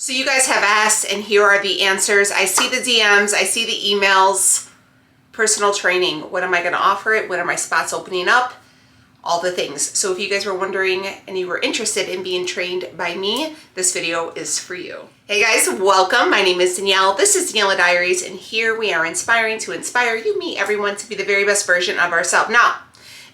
So you guys have asked, and here are the answers. I see the DMs, I see the emails. Personal training, when am I going to offer it? When are my spots opening up? All the things. So if you guys were wondering and you were interested in being trained by me, this video is for you. Hey guys, welcome. My name is Danielle. This is Daniela Diaries, and here we are inspiring to inspire you, me, everyone to be the very best version of ourselves. Now,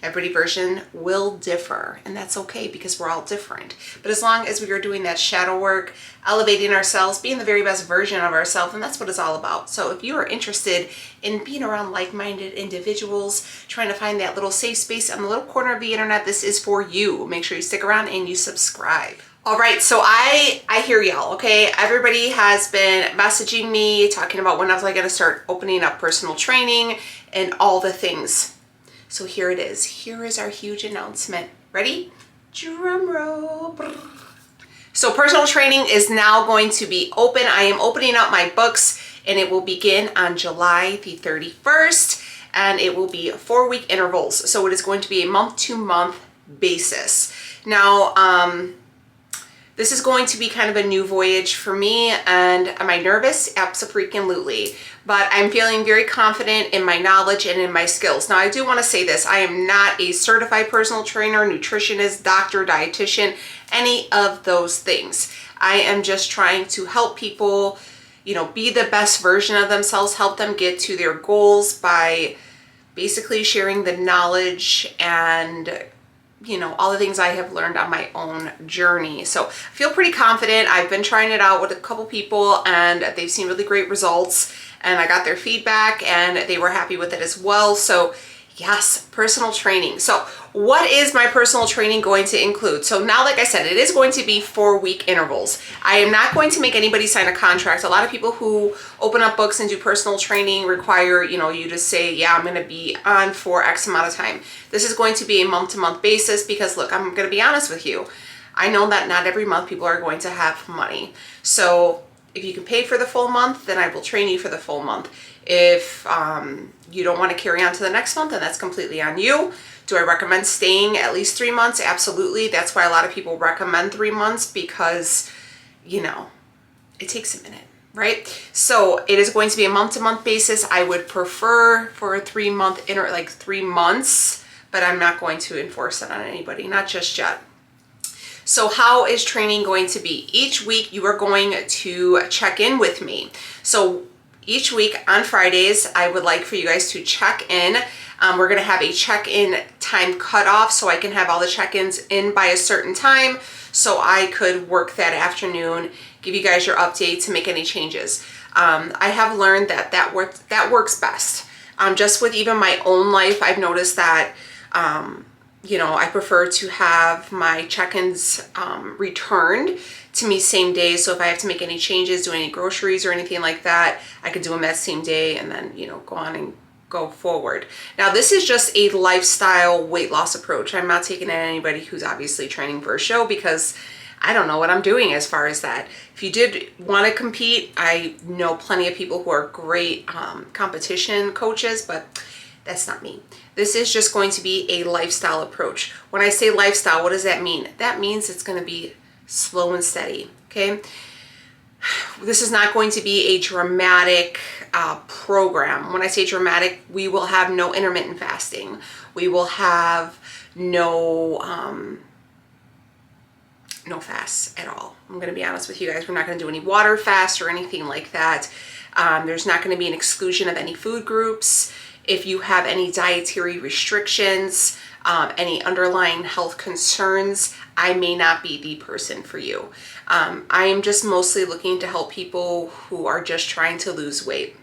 every version will differ, and that's okay because we're all different. But as long as we are doing that shadow work, elevating ourselves, being the very best version of ourselves, and that's what it's all about. So if you are interested in being around like-minded individuals, trying to find that little safe space on the little corner of the internet, this is for you. Make sure you stick around and you subscribe. All right, so I hear y'all, okay? Everybody has been messaging me, talking about when I was going to start opening up personal training and all the things. So here it is. Here is our huge announcement. Ready? Drum roll. So personal training is now going to be open. I am opening up my books, and it will begin on July the 31st, and it will be 4-week intervals. So it is going to be a month-to-month basis. Now, this is going to be kind of a new voyage for me, and am I nervous? Absolutely. But I'm feeling very confident in my knowledge and in my skills. Now, I do want to say this. I am not a certified personal trainer, nutritionist, doctor, dietitian, any of those things. I am just trying to help people, you know, be the best version of themselves, help them get to their goals by basically sharing the knowledge and, you know, all the things I have learned on my own journey. So I feel pretty confident. I've been trying it out with a couple people, and they've seen really great results, and I got their feedback and they were happy with it as well. So yes, personal training. So what is my personal training going to include? So now, like I said, it is going to be 4-week intervals. I am not going to make anybody sign a contract. A lot of people who open up books and do personal training require, you know, you to say, yeah, I'm going to be on for X amount of time. This is going to be a month-to-month basis because, look, I'm going to be honest with you. I know that not every month people are going to have money. So if you can pay for the full month, then I will train you for the full month. If you don't want to carry on to the next month, then that's completely on you. Do I recommend staying at least 3 months? Absolutely. That's why a lot of people recommend 3 months because, you know, it takes a minute, right? So it is going to be a month-to-month basis. I would prefer for a 3-month like 3 months, but I'm not going to enforce that on anybody, not just yet. So how is training going to be? Each week you are going to check in with me. So each week on Fridays, I would like for you guys to check in. We're going to have a check-in time cutoff so I can have all the check-ins in by a certain time so I could work that afternoon, give you guys your updates and make any changes. I have learned that works best. Just with even my own life, I've noticed that you know, I prefer to have my check-ins returned to me same day. So if I have to make any changes, do any groceries or anything like that, I could do them that same day and then, you know, go on and go forward. Now, this is just a lifestyle weight loss approach. I'm not taking it at anybody who's obviously training for a show because I don't know what I'm doing as far as that. If you did want to compete, I know plenty of people who are great competition coaches, but that's not me. This is just going to be a lifestyle approach. When I say lifestyle, what does that mean? That means it's going to be slow and steady, okay? This is not going to be a dramatic program. When I say dramatic, we will have no intermittent fasting. We will have no fasts at all. I'm going to be honest with you guys. We're not going to do any water fast or anything like that. There's not going to be an exclusion of any food groups. If you have any dietary restrictions, any underlying health concerns, I may not be the person for you. I am just mostly looking to help people who are just trying to lose weight.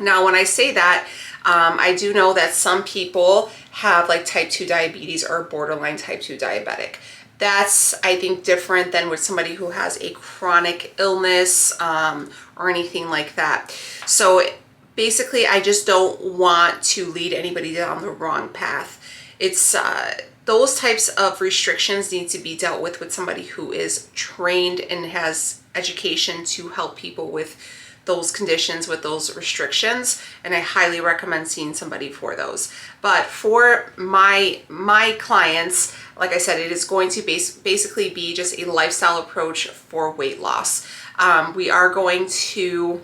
Now, when I say that, I do know that some people have like type 2 diabetes or borderline type 2 diabetic. That's, I think, different than with somebody who has a chronic illness or anything like that. So basically, I just don't want to lead anybody down the wrong path. It's those types of restrictions need to be dealt with somebody who is trained and has education to help people with those conditions with those restrictions, and I highly recommend seeing somebody for those. But for my clients, like I said, it is going to basically be just a lifestyle approach for weight loss. We are going to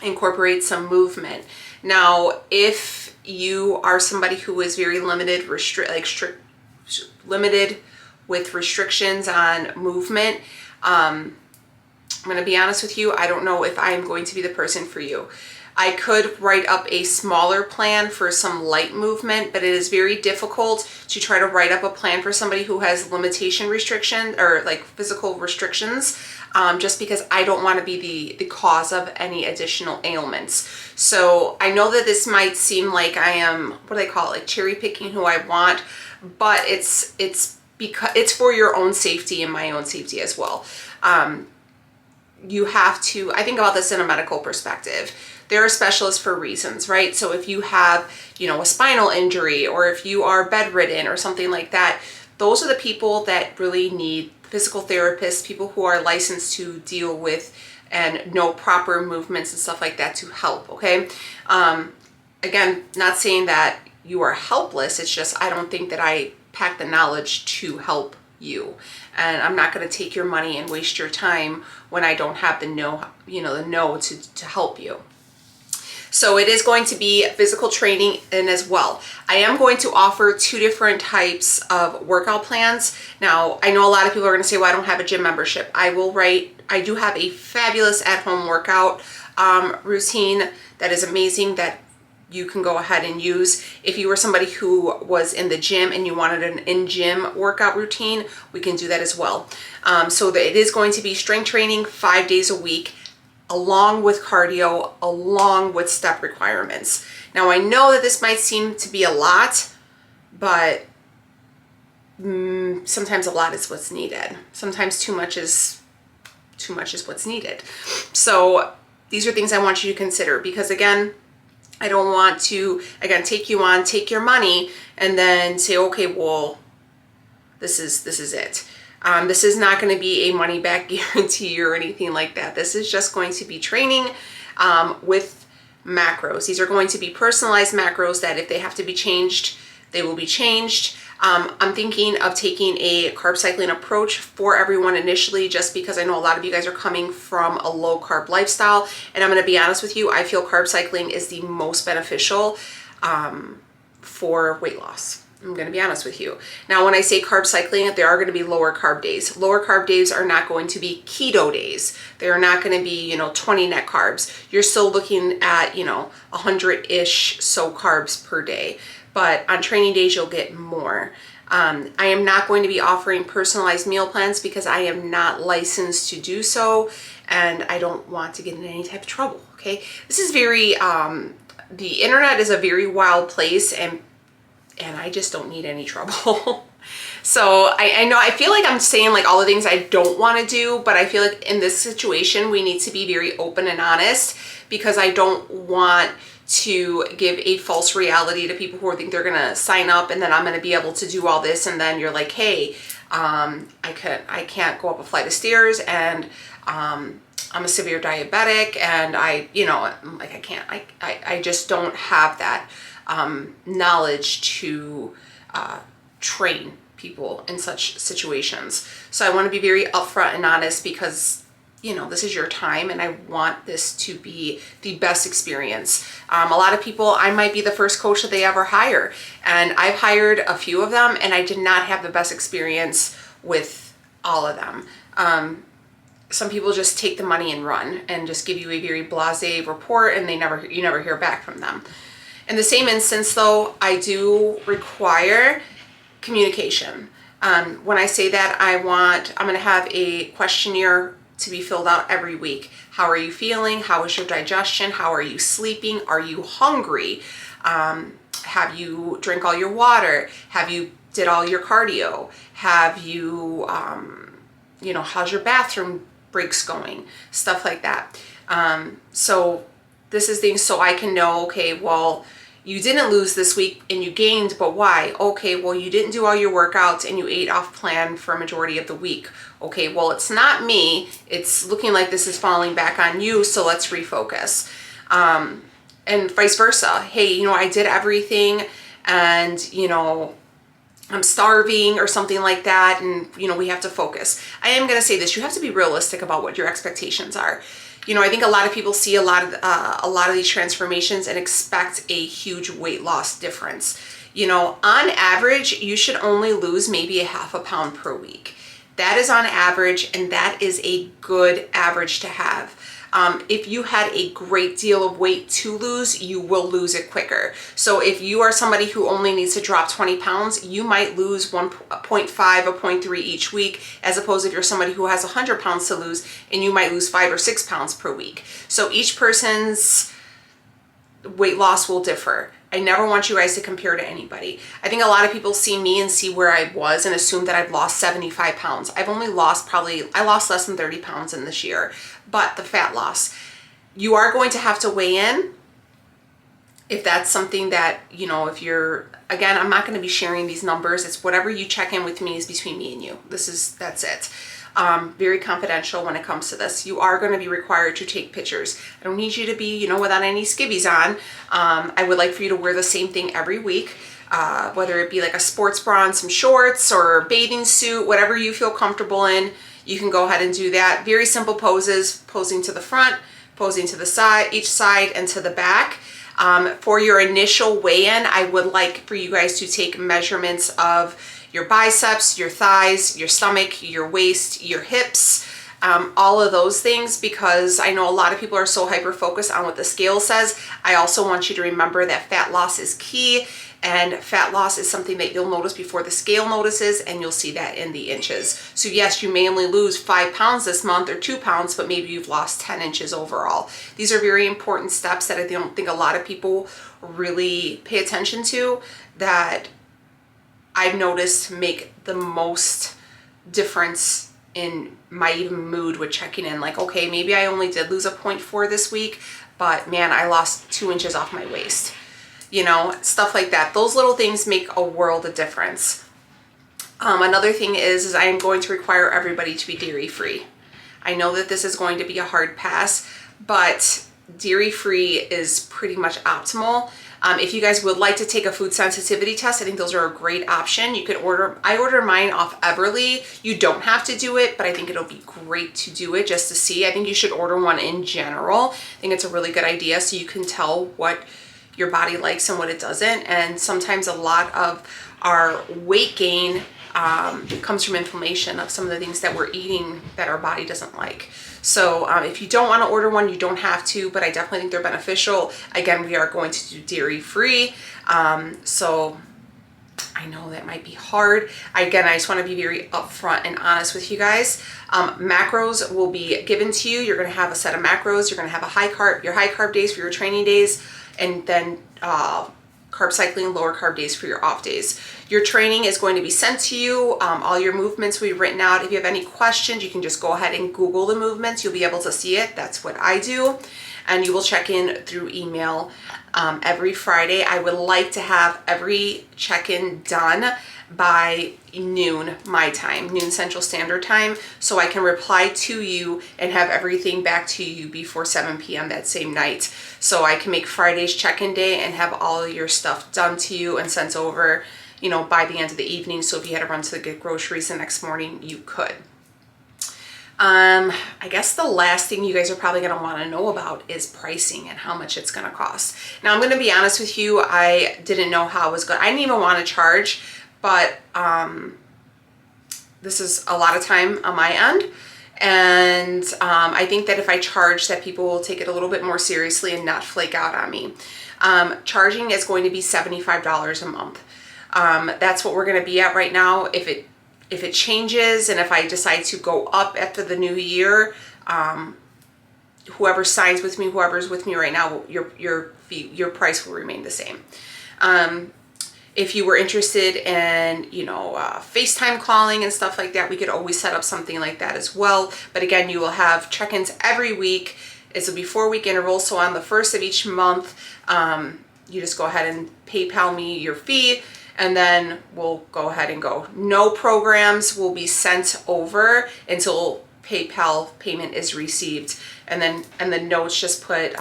incorporate some movement. Now, if you are somebody who is very limited, limited with restrictions on movement, I'm going to be honest with you, I don't know if I am going to be the person for you. I could write up a smaller plan for some light movement, but it is very difficult to try to write up a plan for somebody who has limitation restriction or like physical restrictions, just because I don't want to be the cause of any additional ailments. So I know that this might seem like I am, what do they call it, like cherry picking who I want, but it's because it's for your own safety and my own safety as well. You have to, I think about this in a medical perspective. There are specialists for reasons, right? So if you have, you know, a spinal injury, or if you are bedridden or something like that, those are the people that really need physical therapists, people who are licensed to deal with and know proper movements and stuff like that to help, okay? Again, not saying that you are helpless, it's just I don't think that I pack the knowledge to help you. And I'm not going to take your money and waste your time when I don't have the know to help you. So it is going to be physical training and as well. I am going to offer 2 different types of workout plans. Now, I know a lot of people are going to say, well, I don't have a gym membership. I do have a fabulous at-home workout routine that is amazing that you can go ahead and use. If you were somebody who was in the gym and you wanted an in-gym workout routine, we can do that as well. So that it is going to be strength training 5 days a week, along with cardio, along with step requirements. Now, I know that this might seem to be a lot, but sometimes a lot is what's needed. Sometimes too much is what's needed. So these are things I want you to consider, because again, I don't want to, again, take you on, take your money, and then say, okay, well, this is it. This is not going to be a money back guarantee or anything like that. This is just going to be training with macros. These are going to be personalized macros that if they have to be changed, they will be changed. I'm thinking of taking a carb cycling approach for everyone initially, just because I know a lot of you guys are coming from a low carb lifestyle. And I'm going to be honest with you, I feel carb cycling is the most beneficial for weight loss. I'm going to be honest with you. Now, when I say carb cycling, there are going to be lower carb days. Lower carb days are not going to be keto days. They are not going to be, 20 net carbs. You're still looking at, 100-ish so carbs per day. But on training days, you'll get more. I am not going to be offering personalized meal plans because I am not licensed to do so, and I don't want to get in any type of trouble, okay? This is very, the internet is a very wild place, and I just don't need any trouble. So I feel like I'm saying like all the things I don't want to do, but I feel like in this situation, we need to be very open and honest, because I don't want to give a false reality to people who think they're going to sign up and then I'm going to be able to do all this. And then you're like, hey, I can't go up a flight of stairs, and I'm a severe diabetic, and I can't, I just don't have that knowledge to train people in such situations. So I want to be very upfront and honest, because this is your time and I want this to be the best experience. A lot of people, I might be the first coach that they ever hire, and I've hired a few of them and I did not have the best experience with all of them. Some people just take the money and run and just give you a very blasé report, and you never hear back from them. In the same instance though, I do require communication. When I say that, I'm going to have a questionnaire to be filled out every week. How are you feeling? How is your digestion? How are you sleeping? Are you hungry? Have you drank all your water? Have you did all your cardio? Have you, how's your bathroom breaks going? Stuff like that. So this is things so I can know, okay, well, You didn't lose this week and you gained, but why? Okay, well, you didn't do all your workouts and you ate off plan for a majority of the week. Okay, well, it's not me. It's looking like this is falling back on you, so let's refocus. And vice versa. Hey, you know, I did everything and, you know, I'm starving or something like that, and, you know, we have to focus. I am going to say this, you have to be realistic about what your expectations are. You know, I think a lot of people see a lot of these transformations and expect a huge weight loss difference. You know, on average, you should only lose maybe a half a pound per week. That is on average, and that is a good average to have. If you had a great deal of weight to lose, you will lose it quicker. So if you are somebody who only needs to drop 20 pounds, you might lose 1.5 or 0.3 each week, as opposed to if you're somebody who has 100 pounds to lose and you might lose 5 or 6 pounds per week. So each person's weight loss will differ. I never want you guys to compare to anybody. I think a lot of people see me and see where I was and assume that I've lost 75 pounds. I've only lost I lost less than 30 pounds in this year. But the fat loss, you are going to have to weigh in if that's something that, you know, if you're, again, I'm not going to be sharing these numbers. It's whatever you check in with me is between me and you. That's it. Very confidential when it comes to this. You are going to be required to take pictures. I don't need you to be, you know, without any skivvies on. I would like for you to wear the same thing every week, whether it be like a sports bra and some shorts or a bathing suit, whatever you feel comfortable in. You can go ahead and do that. Very simple poses, posing to the front, posing to the side, each side and to the back. For your initial weigh-in, I would like for you guys to take measurements of your biceps, your thighs, your stomach, your waist, your hips, all of those things, because I know a lot of people are so hyper-focused on what the scale says. I also want you to remember that fat loss is key, and fat loss is something that you'll notice before the scale notices, and you'll see that in the inches. So yes, you may only lose 5 pounds this month or 2 pounds, but maybe you've lost 10 inches overall. These are very important steps that I don't think a lot of people really pay attention to, that I've noticed make the most difference in my even mood with checking in. Like, okay, maybe I only did lose a 0.4 this week, but man, I lost 2 inches off my waist. You know, stuff like that. Those little things make a world of difference. Another thing is I am going to require everybody to be dairy-free. I know that this is going to be a hard pass, but dairy-free is pretty much optimal. If you guys would like to take a food sensitivity test, I think those are a great option. You could I order mine off Everly. You don't have to do it, but I think it'll be great to do it just to see. I think you should order one in general. I think it's a really good idea, so you can tell what your body likes and what it doesn't. And sometimes a lot of our weight gain comes from inflammation of some of the things that we're eating that our body doesn't like. So if you don't want to order one, you don't have to, but I definitely think they're beneficial. Again, we are going to do dairy-free. So I know that might be hard. Again, I just want to be very upfront and honest with you guys. Macros will be given to you. You're going to have a set of macros. You're going to have your high carb days for your training days, and then carb cycling, lower carb days for your off days. Your training is going to be sent to you. All your movements will be written out. If you have any questions, you can just go ahead and Google the movements. You'll be able to see it. That's what I do. And you will check in through email every Friday. I would like to have every check-in done by noon my time, noon Central Standard Time, so I can reply to you and have everything back to you before 7 p.m. that same night. So I can make Friday's check-in day and have all of your stuff done to you and sent over, you know, by the end of the evening. So if you had to run to get groceries the next morning, you could. I guess the last thing you guys are probably going to want to know about is pricing and how much it's going to cost. Now, I'm going to be honest with you. I didn't know how it was going. I didn't even want to charge, but this is a lot of time on my end. And I think that if I charge, that people will take it a little bit more seriously and not flake out on me. Charging is going to be $75 a month. That's what we're going to be at right now. If it changes and if I decide to go up after the new year, whoever signs with me, whoever's with me right now, your price will remain the same. If you were interested in, you know, FaceTime calling and stuff like that, we could always set up something like that as well. But again, you will have check-ins every week. It's a 4-week interval. So on the first of each month, you just go ahead and PayPal me your fee, and then we'll go ahead and go. No programs will be sent over until PayPal payment is received. And then the notes just put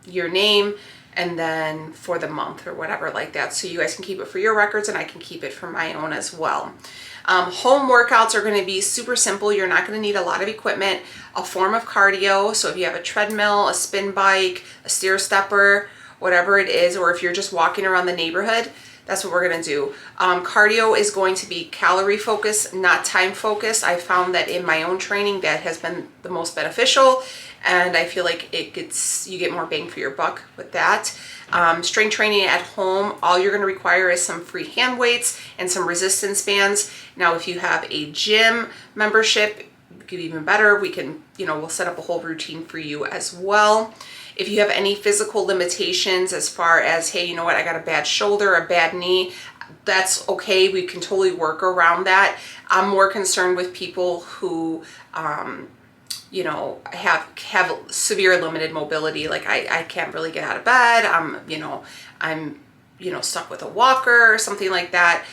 your name and then for the month or whatever like that. So you guys can keep it for your records and I can keep it for my own as well. Home workouts are going to be super simple. You're not going to need a lot of equipment. A form of cardio. So if you have a treadmill, a spin bike, a stair stepper, whatever it is, or if you're just walking around the neighborhood, that's what we're going to do. Cardio is going to be calorie focused, not time focused. I found that in my own training that has been the most beneficial, and I feel like you get more bang for your buck with that. Strength training at home, all you're going to require is some free hand weights and some resistance bands. Now, if you have a gym membership, it could be even better. We can, we'll set up a whole routine for you as well. If you have any physical limitations as far as, hey, you know what, I got a bad shoulder, a bad knee, that's okay. We can totally work around that. I'm more concerned with people who, have severe limited mobility. Like I can't really get out of bed. I'm stuck with a walker or something like that,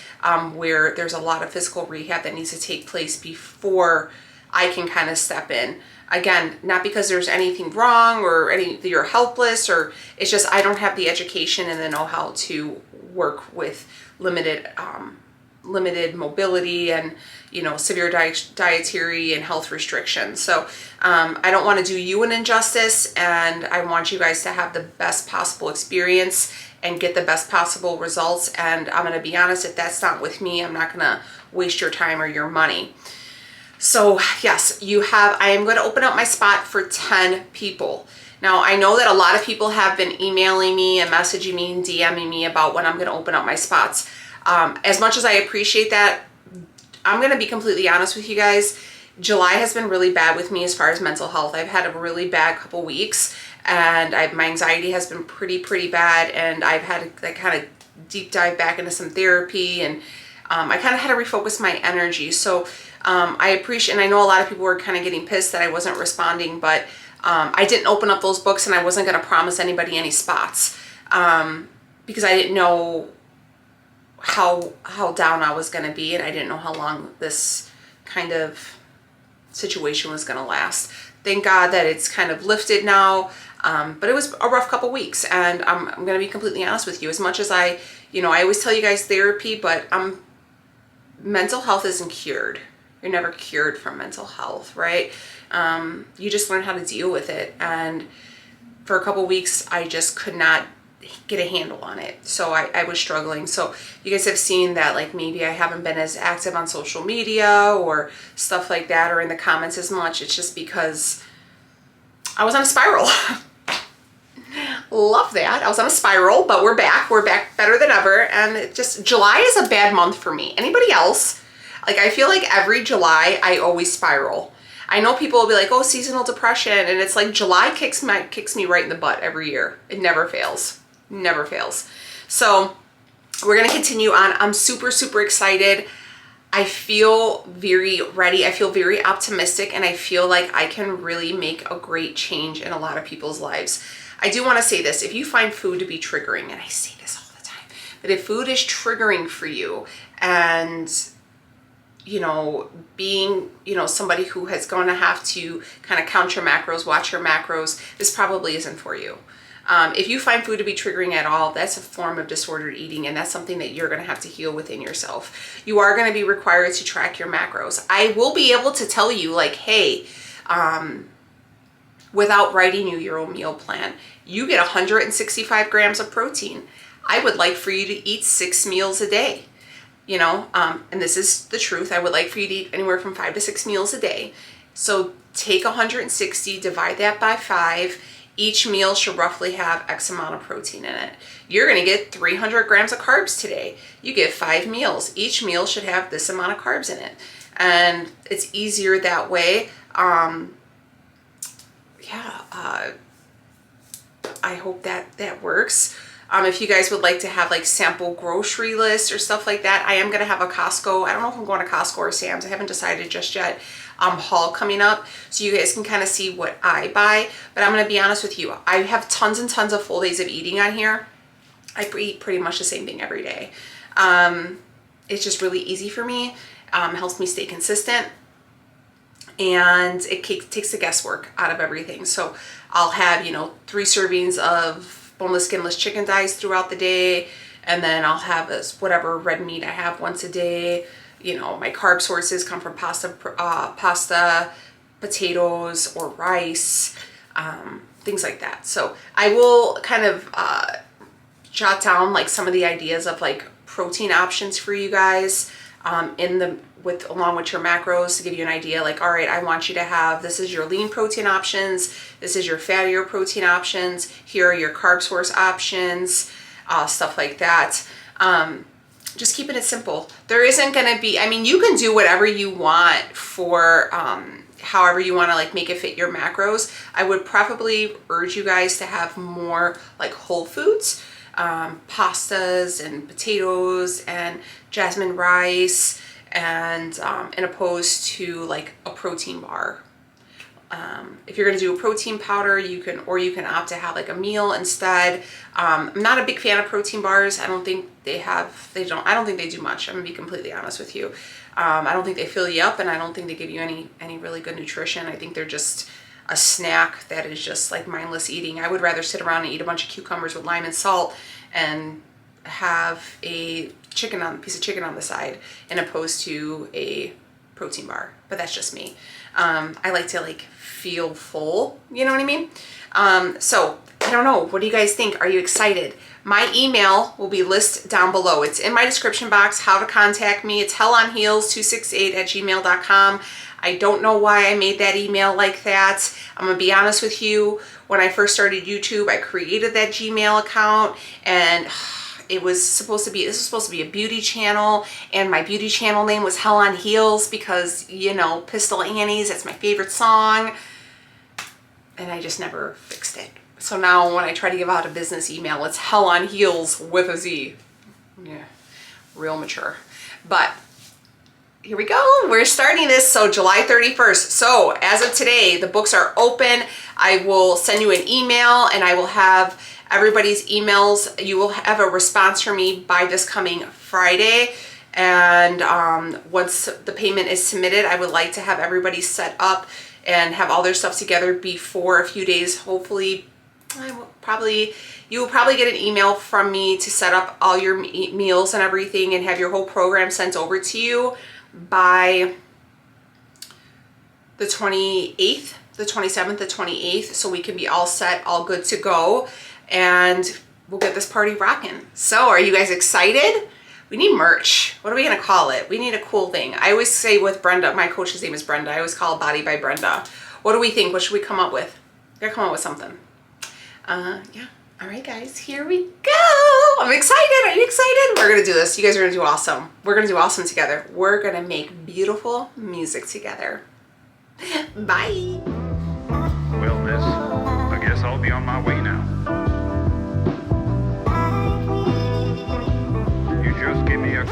where there's a lot of physical rehab that needs to take place before I can kind of step in. Again, not because there's anything wrong or you're helpless, or it's just I don't have the education and the know-how to work with limited mobility and severe dietary and health restrictions. So I don't want to do you an injustice, and I want you guys to have the best possible experience and get the best possible results. And I'm going to be honest, if that's not with me, I'm not going to waste your time or your money. So yes, I am going to open up my spot for 10 people. Now, I know that a lot of people have been emailing me and messaging me and DMing me about when I'm going to open up my spots. As much as I appreciate that, I'm going to be completely honest with you guys. July has been really bad with me as far as mental health. I've had a really bad couple weeks, and my anxiety has been pretty bad, and I've had to kind of deep dive back into some therapy, and I kind of had to refocus my energy. So I appreciate, and I know a lot of people were kind of getting pissed that I wasn't responding, but I didn't open up those books, and I wasn't going to promise anybody any spots because I didn't know how down I was going to be, and I didn't know how long this kind of situation was going to last. Thank God that it's kind of lifted now, but it was a rough couple weeks, and I'm going to be completely honest with you. As much as I always tell you guys therapy, but mental health isn't cured. You're never cured from mental health, right? You just learn how to deal with it. And for a couple weeks, I just could not get a handle on it. So I was struggling. So you guys have seen that, like, maybe I haven't been as active on social media or stuff like that, or in the comments as much. It's just because I was on a spiral. Love that. I was on a spiral, but we're back. We're back better than ever. And July is a bad month for me. Anybody else? Like, I feel like every July I always spiral. I know people will be like, oh, seasonal depression. And it's like July kicks me right in the butt every year. It never fails. Never fails. So we're going to continue on. I'm super excited. I feel very ready. I feel very optimistic, and I feel like I can really make a great change in a lot of people's lives. I do want to say this. If you find food to be triggering, and I say this all the time, but if food is triggering for you, and being, somebody who has going to have to kind of count your macros, watch your macros, this probably isn't for you. If you find food to be triggering at all, that's a form of disordered eating, and that's something that you're going to have to heal within yourself. You are going to be required to track your macros. I will be able to tell you, like, hey, without writing you your own meal plan, you get 165 grams of protein. I would like for you to eat 6 meals a day. And this is the truth. I would like for you to eat anywhere from 5 to 6 meals a day. So take 160, divide that by 5. Each meal should roughly have X amount of protein in it. You're going to get 300 grams of carbs today. You get 5 meals. Each meal should have this amount of carbs in it. And it's easier that way. I hope that works. If you guys would like to have like sample grocery lists or stuff like that, I am going to have a Costco. I don't know if I'm going to Costco or Sam's. I haven't decided just yet. Haul coming up, so you guys can kind of see what I buy. But I'm going to be honest with you. I have tons and tons of full days of eating on here. I eat pretty much the same thing every day. It's just really easy for me, helps me stay consistent, and it takes the guesswork out of everything. So I'll have, you know, 3 servings of boneless, skinless chicken thighs throughout the day, and then I'll have whatever red meat I have once a day. You know, my carb sources come from pasta, potatoes, or rice, things like that. So I will kind of jot down like some of the ideas of like protein options for you guys along with your macros, to give you an idea. Like, all right, I want you to have, this is your lean protein options, this is your fattier protein options, here are your carb source options, stuff like that. Just keeping it simple. There isn't going to be, I mean, you can do whatever you want for however you want to like make it fit your macros. I would probably urge you guys to have more like whole foods, pastas and potatoes and jasmine rice, and opposed to like a protein bar. If you're going to do a protein powder, you can opt to have like a meal instead. I'm not a big fan of protein bars. I don't think I don't think they do much. I'm gonna be completely honest with you. I don't think they fill you up, and I don't think they give you any really good nutrition. I think they're just a snack that is just like mindless eating. I would rather sit around and eat a bunch of cucumbers with lime and salt and have a piece of chicken on the side, in opposed to a protein bar. But that's just me. I like to like feel full, you know what I mean? So I don't know, what do you guys think? Are you excited? My email will be listed down below. It's in my description box, how to contact me. It's hellonheels268@gmail.com. I don't know why I made that email like that. I'm gonna be honest with you. When I first started YouTube, I created that Gmail account, and this was supposed to be a beauty channel, and my beauty channel name was Hell on Heels because, you know, Pistol Annie's, that's my favorite song, and I just never fixed it. So now when I try to give out a business email, it's Hell on Heels with a Z. Yeah, real mature. But here we go. We're starting this, so July 31st. So as of today, the books are open. I will send you an email, and I will have everybody's emails. You will have a response from me by this coming Friday. And once the payment is submitted, I would like to have everybody set up and have all their stuff together before a few days. Hopefully, you will probably get an email from me to set up all your meals and everything, and have your whole program sent over to you by the 28th, the 27th, the 28th, so we can be all set, all good to go, and we'll get this party rocking. So are you guys excited? We need merch. What are we gonna call it? We need a cool thing. I always say with Brenda, my coach's name is Brenda, I always call it Body by Brenda. What do we think? What should we come up with? We gotta come up with something. Yeah. All right, guys, here we go. I'm excited. Are you excited? We're gonna do this. You guys are gonna do awesome. We're gonna do awesome together. We're gonna make beautiful music together. Bye. Well, miss, I guess I'll be on my way now. You just give me a